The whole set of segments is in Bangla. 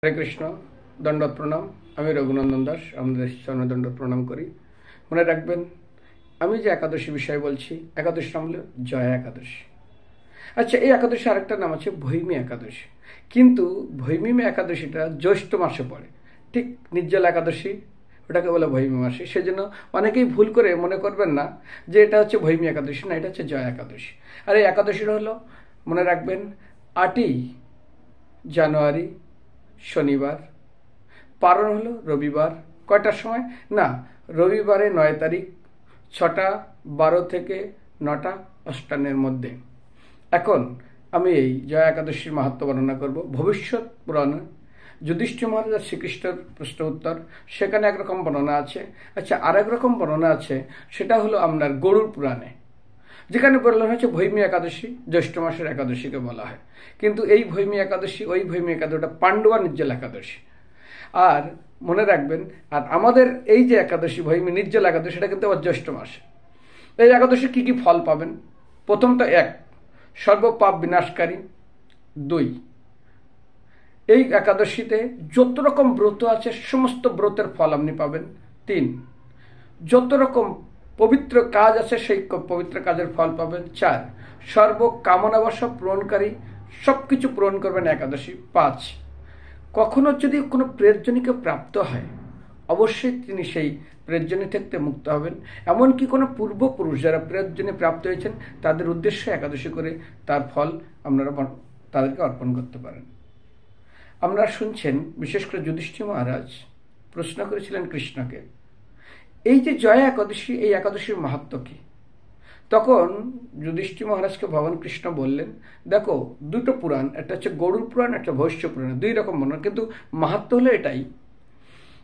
হরে কৃষ্ণ। দণ্ডবত প্রণাম। আমি রঘুনন্দন দাস আমাদের চরণে দণ্ডবত প্রণাম করি। মনে রাখবেন, আমি যে একাদশী বিষয়ে বলছি, একাদশী নাম হলো জয়া একাদশী। আচ্ছা, এই একাদশী আরেকটা নাম আছে ভৈমী একাদশী। কিন্তু ভৈমী একাদশীটা জ্যৈষ্ঠ মাসে পড়ে, ঠিক নির্জলা একাদশী ওটাকে বলে ভৈমী মাসে। সেজন্য অনেকেই ভুল করে মনে করবেন না যে এটা হচ্ছে ভৈমী একাদশী, না, এটা হচ্ছে জয়া একাদশী। আর এই একাদশীটা হলো, মনে রাখবেন, 8ই জানুয়ারি শনিবার, পারণ হলো রবিবার। কয়টার সময়? না, রবিবারে 9 তারিখ 6টা 12 থেকে 9টা 58-এর মধ্যে। এখন আমি এই জয়া একাদশীর মাহাত্ম্য বর্ণনা করব। ভবিষ্যৎ পুরাণে যুধিষ্ঠির মহারাজ আর শ্রীকৃষ্ণের প্রশ্ন উত্তর, সেখানে একরকম বর্ণনা আছে। আচ্ছা, আর একরকম বর্ণনা আছে, সেটা হলো আপনার গরুড় পুরাণে, যেখানে বলা হয়েছে ভৈমী একাদশী জ্যৈষ্ঠ মাসের একাদশীকে বলা হয়। কিন্তু এই ভৈমী একাদশী, ওই ভৈমী একাদশীটা পাণ্ডবা নির্জল একাদশী। আর মনে রাখবেন, আর আমাদের এই যে একাদশী ভৈমী নির্জল একাদশী, সেটা কিন্তু আবার জ্যৈষ্ঠ মাসে। এই একাদশী কি কি ফল পাবেন? প্রথমটা 1, সর্বপাপ বিনাশকারী। 2, এই একাদশীতে যত রকম ব্রত আছে সমস্ত ব্রতের ফল আপনি পাবেন। 3, যত রকম পবিত্র কাজ আছে সেই পবিত্র কাজের ফল পাবেন। 4, সর্বকামনাবাসা পূরণকারী, সবকিছু পূরণ করবেন একাদশী। 5, কখনো যদি কোনো প্রেতজনীকে প্রাপ্ত হয়, অবশ্যই তিনি সেই প্রেতজনী থেকে মুক্ত হবেন। এমনকি কোনো পূর্বপুরুষ যারা প্রেতজনী প্রাপ্ত হয়েছেন, তাদের উদ্দেশ্যে একাদশী করে তার ফল আপনারা তাদেরকে অর্পণ করতে পারেন। আপনারা শুনছেন, বিশেষ করে যুধিষ্ঠির মহারাজ প্রশ্ন করেছিলেন কৃষ্ণকে, এই যে জয়া একাদশী, এই একাদশীর মাহাত্ম্য কি? তখন যুধিষ্ঠির মহারাজকে ভগবান কৃষ্ণ বললেন, দেখো, দুটো পুরাণ, একটা হচ্ছে গরুড় পুরাণ, একটা ভৈষ্য পুরাণ, 2 রকম বর্ণনা, কিন্তু মাহাত্ম্য হলো এটাই।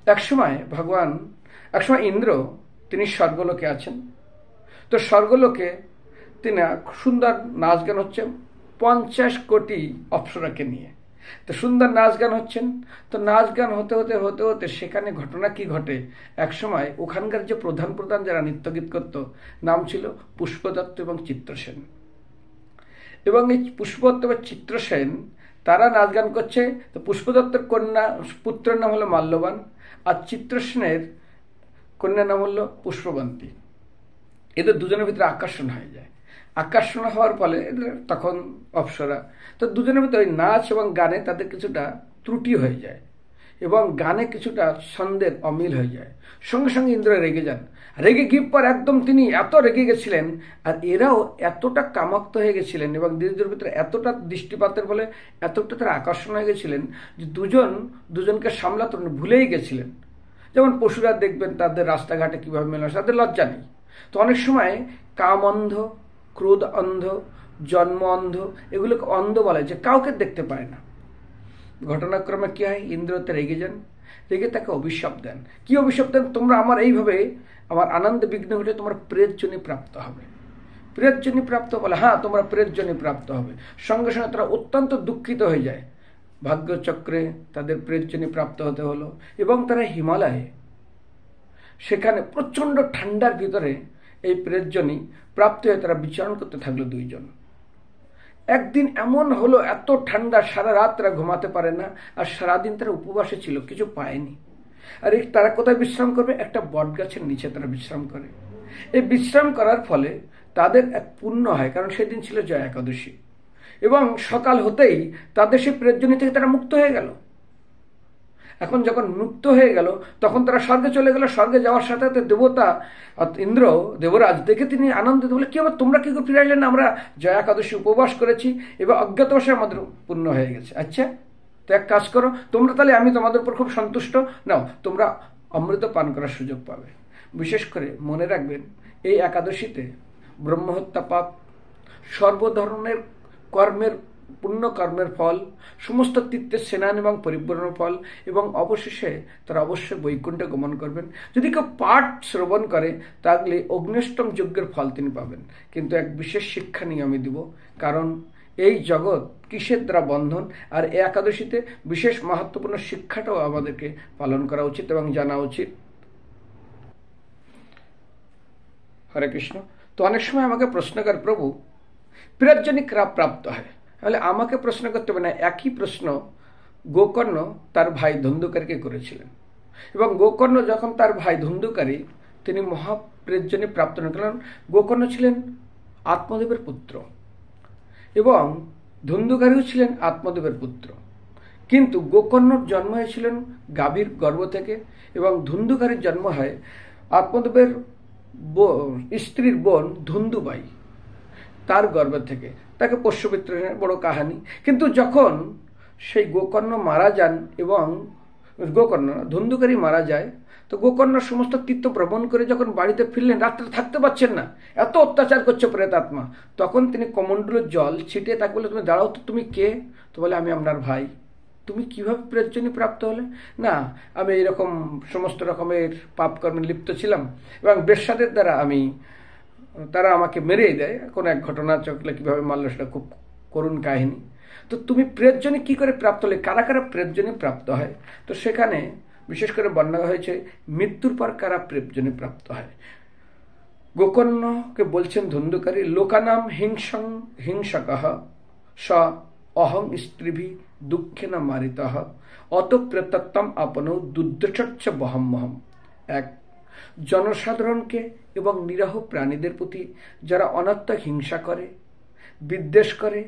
একসময় ইন্দ্র, তিনি স্বর্গলোকে আছেন। তো স্বর্গলোকে তিনি সুন্দর নাচ গান হচ্ছে 50 কোটি অপ্সরাকে নিয়ে। তো সুন্দর নাচ গান হচ্ছেন। তো নাচ গান হতে হতে হতে হতে সেখানে ঘটনা কি ঘটে, একসময় ওখানকার যে প্রধান যারা নৃত্যগীত করত, নাম ছিল পুষ্পদত্ত এবং চিত্রসেন। এবং এই পুষ্পদত্ত এবং চিত্রসেন তারা নাচ গান করছে। তো পুষ্পদত্তের পুত্রের নাম হলো মাল্যবান, আর চিত্রসেনের কন্যার নাম হলো পুষ্পবন্তী। এদের দুজনের ভিতরে আকর্ষণ হয়ে যায়। আকর্ষণ হওয়ার ফলে তখন অপ্সরা, তো দুজনের ভিতরে ওই নাচ এবং গানে তাদের কিছুটা ত্রুটি হয়ে যায় এবং গানে কিছুটা ছন্দের অমিল হয়ে যায়। সঙ্গে সঙ্গে ইন্দ্র রেগে যান। রেগে গিয়ে পর একদম তিনি এত রেগে গেছিলেন, আর এরাও এতটা কামাক্ত হয়ে গেছিলেন এবং দুজনের ভিতরে এতটা দৃষ্টিপাতের ফলে এতটা তারা আকর্ষণ হয়ে গেছিলেন যে দুজনকে সামলাতে ভুলেই গেছিলেন। যেমন পশুরা দেখবেন তাদের রাস্তাঘাটে কিভাবে মেলানো, তাদের লজ্জা নেই। তো অনেক সময় কাম অন্ধ, ক্রোধ অন্ধ, জন্ম অন্ধ, এগুলোকে অন্ধ বলে, যে কাউকে দেখতে পায় না। ঘটনাক্রমে কি হয়, ইন্দ্রতে রেগে যান, রেগে তাকে অভিশাপ দেন। কি অভিশাপ দেন? তোমরা আমার এইভাবে আমার আনন্দে বিঘ্ন ঘটে তোমার প্রেতজনী প্রাপ্ত হবে। প্রেতজনী প্রাপ্ত বলে, হ্যাঁ, তোমরা প্রেতজনী প্রাপ্ত হবে। সঙ্গে সঙ্গে তারা অত্যন্ত দুঃখিত হয়ে যায়। ভাগ্যচক্রে তাদের প্রেতজনী প্রাপ্ত হতে হলো এবং তারা হিমালয়ে, সেখানে প্রচণ্ড ঠান্ডার ভিতরে এই প্রেতজনী প্রাপ্ত হয়ে তারা বিচরণ করতে থাকলো 2 জন। একদিন এমন হলো, এত ঠান্ডা, সারা রাত তারা ঘুমাতে পারে না, আর সারাদিন তারা উপবাসে ছিল, কিছু পায়নি। আর তারা কোথায় বিশ্রাম করবে? একটা বট গাছের নিচে তারা বিশ্রাম করে। এই বিশ্রাম করার ফলে তাদের এক পুণ্য হয়, কারণ সেদিন ছিল জয়া একাদশী, এবং সকাল হতেই তাদের সেই প্রেতজনী থেকে তারা মুক্ত হয়ে গেল। এখন যখন মুক্ত হয়ে গেল, তখন তারা স্বর্গে চলে গেল। স্বর্গে যাওয়ার সাথে সাথে দেবতা ইন্দ্র, দেবরাজ দেখে তিনি আনন্দিত, বলে, কি আবার তোমরা কি করে ফিরে আসলেন? আমরা জয়া একাদশী উপবাস করেছি এবং অজ্ঞাতবাসে আমাদের পূর্ণ হয়ে গেছে। আচ্ছা, তো এক কাজ করো তোমরা, তাহলে আমি তোমাদের উপর খুব সন্তুষ্ট, নাও, তোমরা অমৃত পান করার সুযোগ পাবে। বিশেষ করে মনে রাখবেন, এই একাদশীতে ব্রহ্মহত্যা পাপ, সর্বধরনের কর্মের, পুণ্য কর্মের ফল, সমস্ত তীর্থের স্নান এবং পরিপূর্ণ ফল, এবং অবশেষে তারা অবশ্যই বৈকুণ্ঠে গমন করবেন। যদি কেউ পাঠ শ্রবণ করে, তাহলে অগ্নিষ্টম যজ্ঞের ফল তিনি পাবেন। কিন্তু এক বিশেষ শিক্ষা নিয়ে আমি দিব, কারণ এই জগৎ কিসের দ্বারা বন্ধন, আর এই একাদশীতে বিশেষ মাহাত্ম্যপূর্ণ শিক্ষাটাও আমাদেরকে পালন করা উচিত এবং জানা উচিত। হরে কৃষ্ণ। তো অনেক সময় আমাকে প্রশ্ন করে, প্রভু, প্রেতজনী প্রাপ্ত হয়, তাহলে আমাকে প্রশ্ন করতে হবে না, একই প্রশ্ন গোকর্ণ তার ভাই ধন্দুকারীকে করেছিলেন, এবং গোকর্ণ যখন তার ভাই ধন্দুকারী তিনি মহাপ্রেজ্জনে প্রাপ্ত হন, কারণ গোকর্ণ ছিলেন আত্মদেবের পুত্র এবং ধন্দুকারীও ছিলেন আত্মদেবের পুত্র। কিন্তু গোকর্ণর জন্ম হয়েছিলেন গাভীর গর্ভ থেকে এবং ধন্দুকারীর জন্ম হয় আত্মদেবের স্ত্রীর বোন ধন্দুবাই তার গর্ভ থেকে। তাকে পোষ্যপুত্রের বড় কাহিনী। কিন্তু যখন সেই গোকর্ণ মারা যান এবং ধন্দুকারী মারা যায়, তো গোকর্ণ সমস্ত তীর্থ ভ্রমণ করে যখন বাড়িতে ফিরলেন, রাত্রে থাকতে পারছেন না, এত অত্যাচার করছে প্রেতাত্মা। তখন তিনি কমণ্ডলের জল ছিটিয়ে তাকে বলে, তুমি দাঁড়াও তো, তুমি কে? তো বলে, আমি আপনার ভাই। তুমি কিভাবে প্রেতজনী প্রাপ্ত হলে? না, আমি এইরকম সমস্ত রকমের পাপকর্মে লিপ্ত ছিলাম এবং বেশ্যাদের দ্বারা তারা আমাকে মেরেই দেয়। কোনো এক ঘটনা চকলে কিভাবে মারল সেটা খুব করুণ কাহিনী। তো তুমি প্রেতজনী কি করে প্রাপ্ত হলে? কারা কারা প্রেতজনী প্রাপ্ত হয়? তো সেখানে বিশেষ করে বর্ণনা হয়েছে মৃত্যুর পর কারা প্রেতজনী প্রাপ্ত হয়। গোকর্ণকে বলছেন ধন্দুকারী, লোকানাম হিংসকঃ স অহং স্ত্রীভি দুঃখেন মারিতঃ অত প্রেতত্বম আপনৌ দুর্দশচ্চ বহম্মহম। এক, জনসাধারণকে এবং নিরহ প্রাণীদের প্রতি যারা অনাত্মক হিংসা করে, বিদ্বেষ করে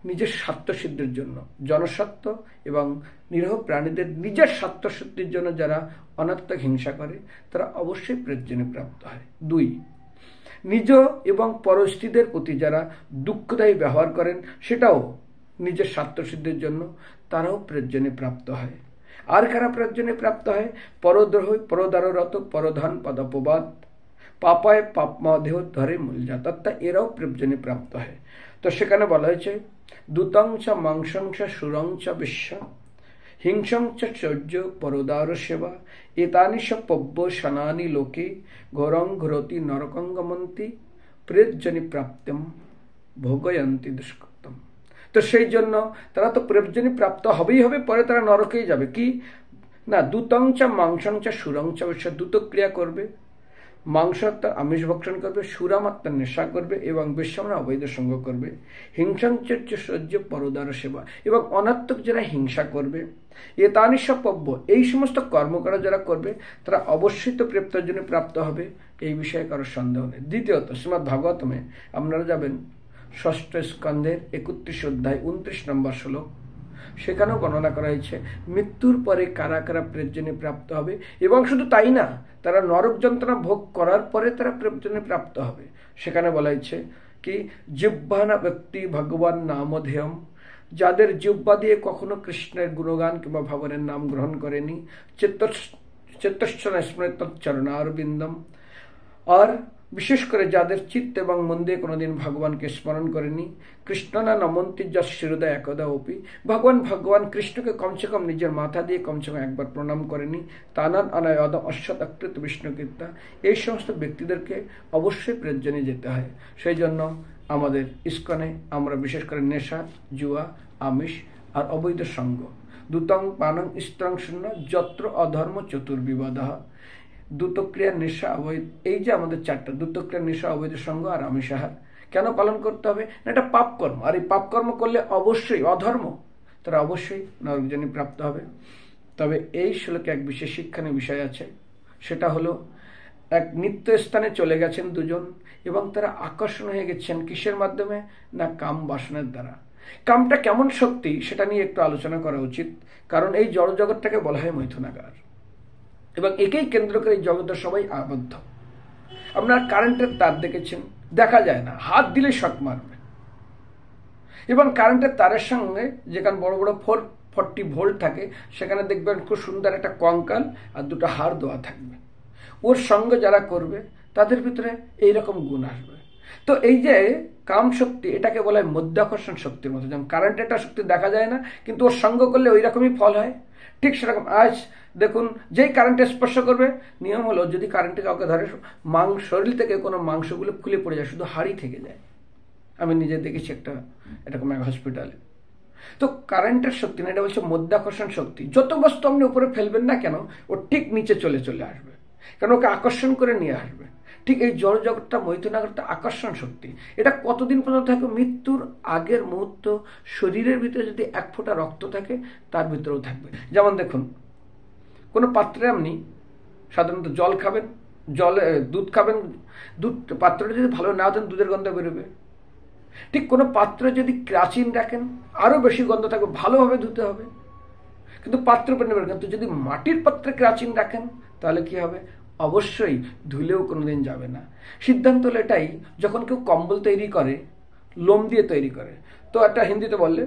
নিজের স্বার্থসিদ্ধির জন্য, জনস্বার্থ এবং নিরহ প্রাণীদের নিজের স্বার্থসিদ্ধির জন্য যারা অনাত্মক হিংসা করে, তারা অবশ্যই প্রেতজনী প্রাপ্ত হয়। দুই, নিজ এবং পরস্ত্রীদের প্রতি যারা দুঃখদায়ী ব্যবহার করেন, সেটাও নিজের স্বার্থসিদ্ধির জন্য, তারাও প্রেতজনী প্রাপ্ত হয়। আর কারা প্রেতজনী প্রাপ্ত হয়? পরদ্রোহ, পরদাররত, পরধন, পদপবাদ, পাপায় পাপমদেহ ধরে মূলজাত, অর্থাৎ এরাও প্রেতজনী প্রাপ্ত হয়। তো সেখানে বলা হয়েছে দূতং চ মাংসং চ সুরং চ বিশ্ব হিংসং চ চৌর্য পরদার সেবা এতানি স পব্য শনানি লোকে ঘোরং ঘোরতি নরকং গমন্তি প্রেতজনী প্রাপ্তম ভোগয়ন্তি দুষ্কৃতম। তো সেই জন্য তারা তো প্রেতজনী প্রাপ্ত হবেই হবে, পরে তারা নরকেই যাবে। কি না, দূতং চ মাংসং চ সুরং চ বিশ্ব, দ্রুত ক্রিয়া করবে, মাংসাত্মার আমিষ ভক্ষণ করবে, সুরামাত্মার নেশা করবে এবং বেশ্যামরা অবৈধ সঙ্গ করবে, হিংসাঞ্চর্য সহ্য পরদার সেবা, এবং অনাত্মক যারা হিংসা করবে, এ তানিসপব্য, এই সমস্ত কর্মকরা যারা করবে, তারা অবশ্যই তো প্রেতজনী প্রাপ্ত হবে, এই বিষয়ে কারো সন্দেহ নেই। দ্বিতীয়ত, শ্রীমদ্ ভাগবতমে আপনারা যাবেন 6ষ্ঠ স্কন্ধের 31 অধ্যায় 29 নম্বর শ্লোক, সেখানেও বর্ণনা করা হয়েছে মৃত্যুর পরে কারা কারা প্রেতজনী প্রাপ্ত হবে, এবং শুধু তাই না, তারা নরক যন্ত্রণা ভোগ করার পরে তারা প্রেতজনী প্রাপ্ত হবে। সেখানে বলা হয়েছে কি, জিহ্বানা ব্যক্তি ভগবান নামধেয়ম, যাদের জিহ্বা দিয়ে কখনো কৃষ্ণের গুণগান কিংবা ভগবানের নাম গ্রহণ করেনি, চেতশ্চন স্মৃত চরণারবিন্দম, আর বিশেষ করে যাদের চিত্ত এবং মন দিয়ে কোনোদিন ভগবানকে স্মরণ করেনি, কৃষ্ণ না নমন্তি যশ শিরোদা একদা অপি, ভগবান কৃষ্ণকে কমসে কম নিজের মাথা দিয়ে কমসে কম একবার প্রণাম করেনি, তানান অনায়দ অশ্বতকৃত বিষ্ণুকীর্তা, এই সমস্ত ব্যক্তিদেরকে অবশ্যই প্রেতজনী যেতে হয়। সেই জন্য আমাদের ইস্কনে আমরা বিশেষ করে নেশা, জুয়া, আমিষ আর অবৈধ সঙ্গ, দূতং পানং স্ত্রং শূন্য যত্র অধর্ম চতুর্বিবাদঃ, দ্রুতক্রিয়া, নেশা, অবৈধ, এই যে আমাদের 4টা, দ্রুতক্রিয়া, নেশা, অবৈধ সঙ্গ আর আমিষাহার কেন পালন করতে হবে না? এটা পাপকর্ম, আর এই পাপকর্ম করলে অবশ্যই অধর্ম, তারা অবশ্যই নরকজনী প্রাপ্ত হবে। তবে এই শ্লোকে এক বিশেষ শিক্ষণীয় বিষয় আছে, সেটা হলো এক নিত্য স্থানে চলে গেছেন দুজন এবং তারা আকর্ষণ হয়ে গেছেন কিসের মাধ্যমে? না, কাম বাসনের দ্বারা। কামটা কেমন শক্তি সেটা নিয়ে একটু আলোচনা করা উচিত, কারণ এই জড়জগৎটাকে বলা হয় মৈথুনাগার এবং একেই কেন্দ্র করে এই জগতের সবাই আবদ্ধ। আপনার কারেন্টের তার দেখেছেন, দেখা যায় না, হাত দিলে শক মারবে, এবং কারেন্টের তারের সঙ্গে যেখানে বড় বড় 440 ভোল্ট থাকে, সেখানে দেখবেন খুব সুন্দর একটা কঙ্কাল আর 2টা হাড় দেওয়া থাকবে। ওর সঙ্গে যারা করবে তাদের ভিতরে এইরকম গুণ আসবে। তো এই যে কাম শক্তি, এটাকে বলা হয় মধ্যাকর্ষণ শক্তির মতো। যেমন কারেন্ট একটা শক্তি দেখা যায় না, কিন্তু ওর সঙ্গ করলে ওই রকমই ফল হয়, ঠিক সেরকম আজ দেখুন, যেই কারেন্টে স্পর্শ করবে, নিয়ম হলো যদি কারেন্টে কাউকে ধরে, শরীর থেকে কোনো মাংসগুলো খুলে পড়ে যায়, শুধু হাড়ই থেকে যায়। আমি নিজে দেখেছি একটা এরকম এক হসপিটালে। তো কারেন্টের শক্তি না, এটা বলছে মধ্যাকর্ষণ শক্তি। যত বস্তু আপনি উপরে ফেলবেন না কেন, ও ঠিক নিচে চলে আসবে, কারণ ওকে আকর্ষণ করে নিয়ে আসবে। ঠিক এই জড়জগৎটা মৈথুনাগরটা আকর্ষণ শক্তি, এটা কতদিন পর্যন্ত থাকবে? মৃত্যুর আগের মুহূর্ত শরীরের ভিতরে যদি এক ফোঁটা রক্ত থাকে তার ভিতরেও থাকবে। যেমন দেখুন, কোনো পাত্রে আপনি সাধারণত জল খাবেন, দুধ খাবেন, দুধ পাত্রটা যদি ভালো না দেন দুধের গন্ধ বেরোবে। ঠিক কোনো পাত্রে যদি প্রাচীন রাখেন আরও বেশি গন্ধ থাকবে, ভালোভাবে ধুতে হবে, কিন্তু পাত্র উপর নির্ভর। কিন্তু যদি মাটির পাত্রে প্রাচীন রাখেন তাহলে কি হবে? অবশ্যই ধুলেও কোনোদিন যাবে না। সিদ্ধান্ত হলো এটাই, যখন কেউ কম্বল তৈরি করে লোম দিয়ে তৈরি করে, তো একটা হিন্দিতে বললে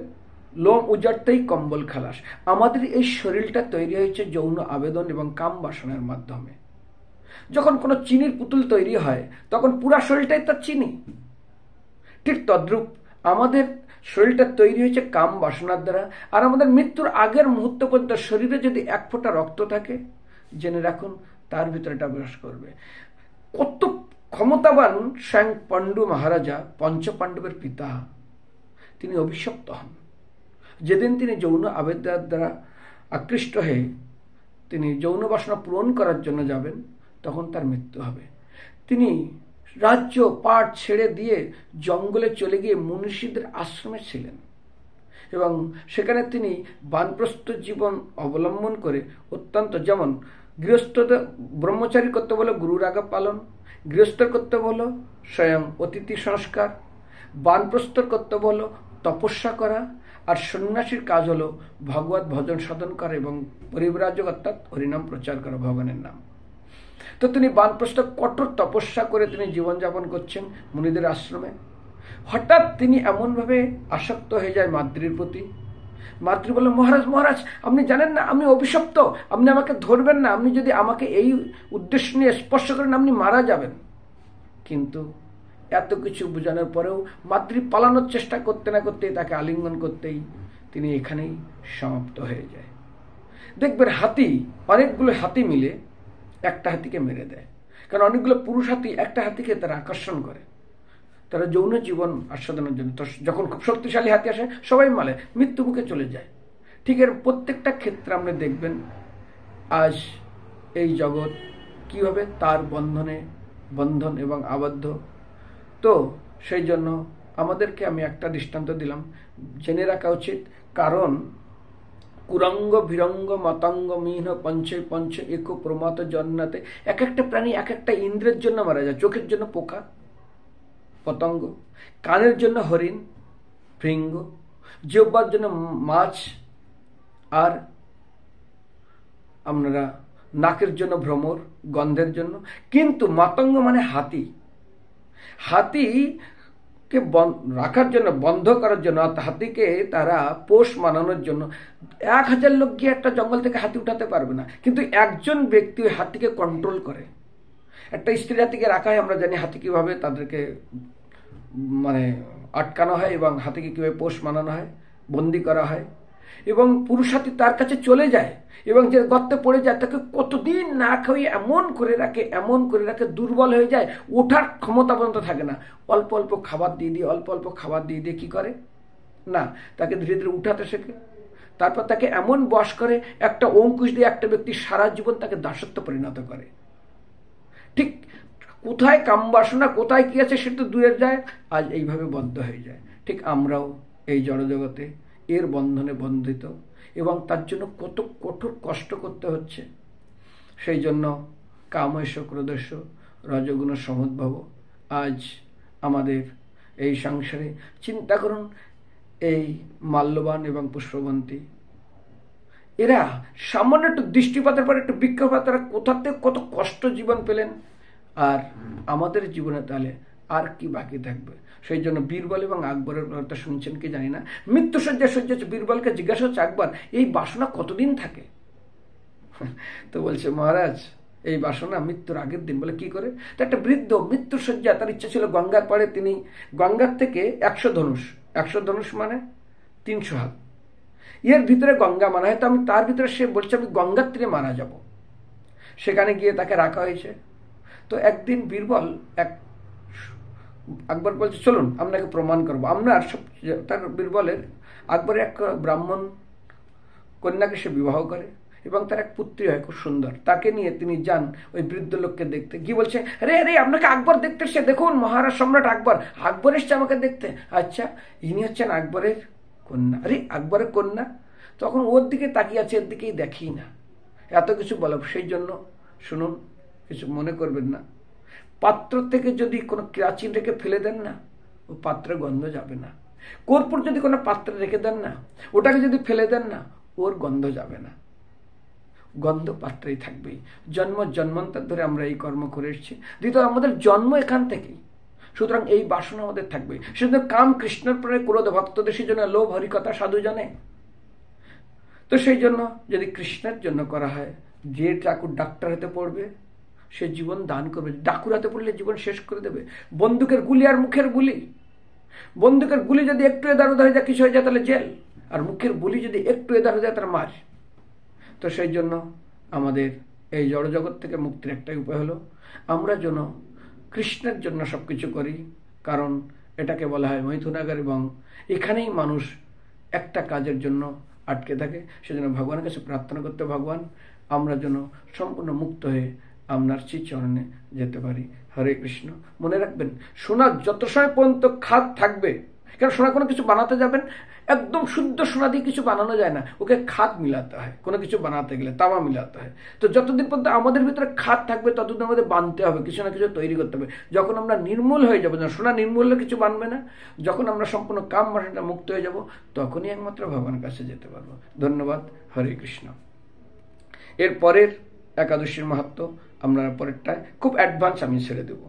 লোম উজাড়তেই কম্বল খালাস। আমাদের এই শরীরটা তৈরি হয়েছে যৌন আবেদন এবং কাম বাসনার মাধ্যমে। যখন কোনো চিনির পুতুল তৈরি হয় তখন পুরা শরীরটাই তার চিনি। ঠিক তদ্রূপ আমাদের শরীরটা তৈরি হয়েছে কাম বাসনার দ্বারা। আর আমাদের মৃত্যুর আগের মুহূর্ত পর্যন্ত শরীরে যদি এক ফোঁটা রক্ত থাকে, জেনে রাখুন তার ভিতরে এটা বাস করবে। কত ক্ষমতাবান স্বয়ং পাণ্ডু মহারাজা, পঞ্চ পাণ্ডবের পিতা, তিনি অভিশপ্ত হন। যেদিন তিনি যৌন আবেদনের দ্বারা আকৃষ্ট হয়ে তিনি যৌন বাসনা পূরণ করার জন্য যাবেন, তখন তার মৃত্যু হবে। তিনি রাজ্য পাট ছেড়ে দিয়ে জঙ্গলে চলে গিয়ে মনীষীদের আশ্রমে ছিলেন এবং সেখানে তিনি বানপ্রস্থ জীবন অবলম্বন করে অত্যন্ত, যেমন গৃহস্থদের ব্রহ্মচারী কর্তব্য হলো গুরুর আজ্ঞা পালন, গৃহস্থর কর্তব্য হলো স্বয়ং অতিথি সংস্কার, বানপ্রস্থর কর্তব্য হলো তপস্যা করা, আর সন্ন্যাসীর কাজ হলো ভগবত ভজন সাধন করা এবং পরিব্রাজক অর্থাৎ হরিনাম প্রচার করা, ভগবানের নাম। তো তিনি বানপ্রস্থ কঠোর তপস্যা করে তিনি জীবনযাপন করছেন মুনিদের আশ্রমে। হঠাৎ তিনি এমনভাবে আসক্ত হয়ে যায় মাদ্রির প্রতি। মাদ্রি বলল, মহারাজ মহারাজ, আপনি জানেন না আমি অভিশপ্ত, আপনি আমাকে ধরবেন না, আপনি যদি আমাকে এই উদ্দেশ্য নিয়ে স্পর্শ করেন আপনি মারা যাবেন। কিন্তু এত কিছু বোঝানোর পরেও মাদ্রি পালানোর চেষ্টা করতে না করতেই, তাকে আলিঙ্গন করতেই তিনি এখানেই সমাপ্ত হয়ে যায়। দেখবেন হাতি, অনেকগুলো হাতি মিলে একটা হাতিকে মেরে দেয়, কারণ অনেকগুলো পুরুষ হাতি একটা হাতিকে তারা আকর্ষণ করে, তারা যৌন জীবন আস্বাদনের জন্য। তো যখন খুব শক্তিশালী হাতি আসে সবাই মালে, মৃত্যুমুখে চলে যায়। ঠিক এর প্রত্যেকটা ক্ষেত্রে আপনি দেখবেন আজ এই জগৎ কিভাবে তার বন্ধন এবং আবদ্ধ। তো সেই জন্য আমাদেরকে আমি একটা দৃষ্টান্ত দিলাম, জেনে রাখা উচিত। কারণ কুরঙ্গ ভিরঙ্গ মতঙ্গ মিহ্ন পঞ্চে পঞ্চ এক প্রমাত জন্নাতে, এক একটা প্রাণী এক একটা ইন্দ্রের জন্য মারা যায়। চোখের জন্য পোকা পতঙ্গ, কানের জন্য হরিণ ভৃঙ্গ, জিহ্বার জন্য মাছ, আর আপনারা নাকের জন্য ভ্রমর, গন্ধের জন্য। কিন্তু মাতঙ্গ মানে হাতি, হাতিকে রাখার জন্য, বন্ধ করার জন্য, হাতিকে তারা পোষ মানানোর জন্য 1000 লোক গিয়ে একটা জঙ্গল থেকে হাতি উঠাতে পারবে না, কিন্তু একজন ব্যক্তি ওই হাতিকে কন্ট্রোল করে। একটা স্ত্রী হাতিকে রাখা হয়, আমরা জানি হাতি কিভাবে তাদেরকে মানে আটকানো হয় এবং হাতিকে কিভাবে পোষ মানানো হয়, বন্দি করা হয়। এবং পুরুষ হাতি তার কাছে চলে যায় এবং যে গর্তে পড়ে যায় তাকে কতদিন না খাইয়ে এমন করে রাখে দুর্বল হয়ে যায়, ওঠার ক্ষমতা পর্যন্ত থাকে না। অল্প অল্প খাবার দিয়ে দিয়ে কি করে না, তাকে ধীরে ধীরে উঠাতে শেখে। তারপর তাকে এমন বশ করে, একটা অঙ্কুশ দিয়ে একটা ব্যক্তি সারা জীবন তাকে দাসত্ব পরিণত করে। ঠিক কোথায় কামবাসনা, কোথায় কি আছে সেটা দূরে যায়, আজ এইভাবে বদ্ধ হয়ে যায়। ঠিক আমরাও এই জড়জগতে এর বন্ধনে বন্ধিত এবং তার জন্য কত কঠোর কষ্ট করতে হচ্ছে। সেই জন্য কামৈষ ক্রোধৈষ রজগুণ সমুদ্ভব আজ আমাদের এই সংসারে। চিন্তা করুন, এই মাল্যবান এবং পুষ্পবন্তী এরা সামান্য একটু দৃষ্টিপাতের পর, একটু বিক্ষোভের তারা কোথাতে কত কষ্ট জীবন পেলেন, আর আমাদের জীবনে তাহলে আর কি বাকি থাকবে। সেই জন্য বীরবল এবং আকবরের কথা শুনছেন কি জানি না, মৃত্যুসজ্জা সজ্জাচ্ছে। বীরবলকে জিজ্ঞাসা হচ্ছে, আকবর এই বাসনা কতদিন থাকে? তো বলছে, মহারাজ এই বাসনা মৃত্যুর আগের দিন। বলে কি করে? তো একটা বৃদ্ধ মৃত্যুসজ্জা, তার ইচ্ছা ছিল গঙ্গার পাড়ে তিনি গঙ্গার থেকে 100 ধনুষ মানে 300 হাত, এর ভিতরে গঙ্গা মারা হয়। তো আমি তার ভিতরে, সে বলছে আমি গঙ্গার তীরে মারা যাব। সেখানে গিয়ে তাকে রাখা হয়েছে। তো একদিন বীরবল আকবর বলছে, চলুন আপনাকে প্রমাণ করবো। আপনার তার বীরবলের আকবরের এক ব্রাহ্মণ কন্যাকে সে বিবাহ করে এবং তার এক পুত্রী হয় খুব সুন্দর। তাকে নিয়ে তিনি যান ওই বৃদ্ধ লোককে দেখতে। কি বলছে, আরে আরে আপনাকে আকবর দেখতে এসছে, দেখুন মহারাজ সম্রাট আকবর, আকবর এসছে আমাকে দেখতে। আচ্ছা, ইনি হচ্ছেন আকবরের কন্যা। আরে আকবরের কন্যা? তখন ওর দিকে তাকিয়ে আছে, এর দিকেই দেখি না। এত কিছু বলো, সেই জন্য শুনুন, কিছু মনে করবেন না, পাত্র থেকে যদি কোনো কেরাচিন রেখে ফেলে দেন না, ও পাত্রে গন্ধ যাবে না। কর্পূর যদি কোনো পাত্রে রেখে দেন না, ওটাকে যদি ফেলে দেন না, ওর গন্ধ যাবে না, গন্ধ পাত্রেই থাকবেই। জন্ম জন্মান্তর ধরে আমরা এই কর্ম করে এসেছি, দ্বিতীয় আমাদের জন্ম এখান থেকেই। সুতরাং এই বাসনা আমাদের থাকবে। সেজন্য কাম কৃষ্ণের প্রাণে ক্রোধ ভক্তদের, সেই জন্য লোভ হরিকথা সাধু জানে। তো সেই জন্য যদি কৃষ্ণের জন্য করা হয়, যে ঠাকুর ডাক্তার হতে পড়বে সে জীবন দান করবে, ডাকুর হাতে পড়লে জীবন শেষ করে দেবে। বন্দুকের গুলি আর মুখের বুলি, বন্দুকের গুলি যদি একটু এদার উদার হয়ে যায়, কিছু হয়ে যায় তাহলে জেল, আর মুখের বুলি যদি একটু এদার হয়ে যায় তার মার। তো সেই জন্য আমাদের এই জড়জগৎ থেকে মুক্তির একটাই উপায় হলো আমরা যেন কৃষ্ণের জন্য সবকিছু করি। কারণ এটাকে বলা হয় মৈথুনাগার, এবং এখানেই মানুষ একটা কাজের জন্য আটকে থাকে। সেজন্য ভগবানের কাছে প্রার্থনা করতে, ভগবান আমরা যেন সম্পূর্ণ মুক্ত হয়ে আপনার শ্রীচরণে যেতে পারি। হরে কৃষ্ণ। মনে রাখবেন, সোনা যত সময় পর্যন্ত খাদ থাকবে, কারণ সোনা কোনো কিছু বানাতে যাবেন, একদম শুদ্ধ সোনা দিয়ে কিছু বানানো যায় না, ওকে খাদ মিলাতে হয়। কোনো কিছু বানাতে গেলে তামা মিলাতে হয়। তো যতদিন পর্যন্ত আমাদের ভিতরে খাদ থাকবে, ততদিন আমাদের বানতে হবে, কিছু না কিছু তৈরি করতে হবে। যখন আমরা নির্মূল হয়ে যাবো, সোনা নির্মূল হলে কিছু বানবে না, যখন আমরা সম্পূর্ণ কাম বাসনা মুক্ত হয়ে যাব, তখনই একমাত্র ভগবানের কাছে যেতে পারবো। ধন্যবাদ। হরে কৃষ্ণ। এর পরের একাদশীর মাহাত্ম্য আমরা পরেরটায় খুব অ্যাডভান্স আমি ছেড়ে দেবো।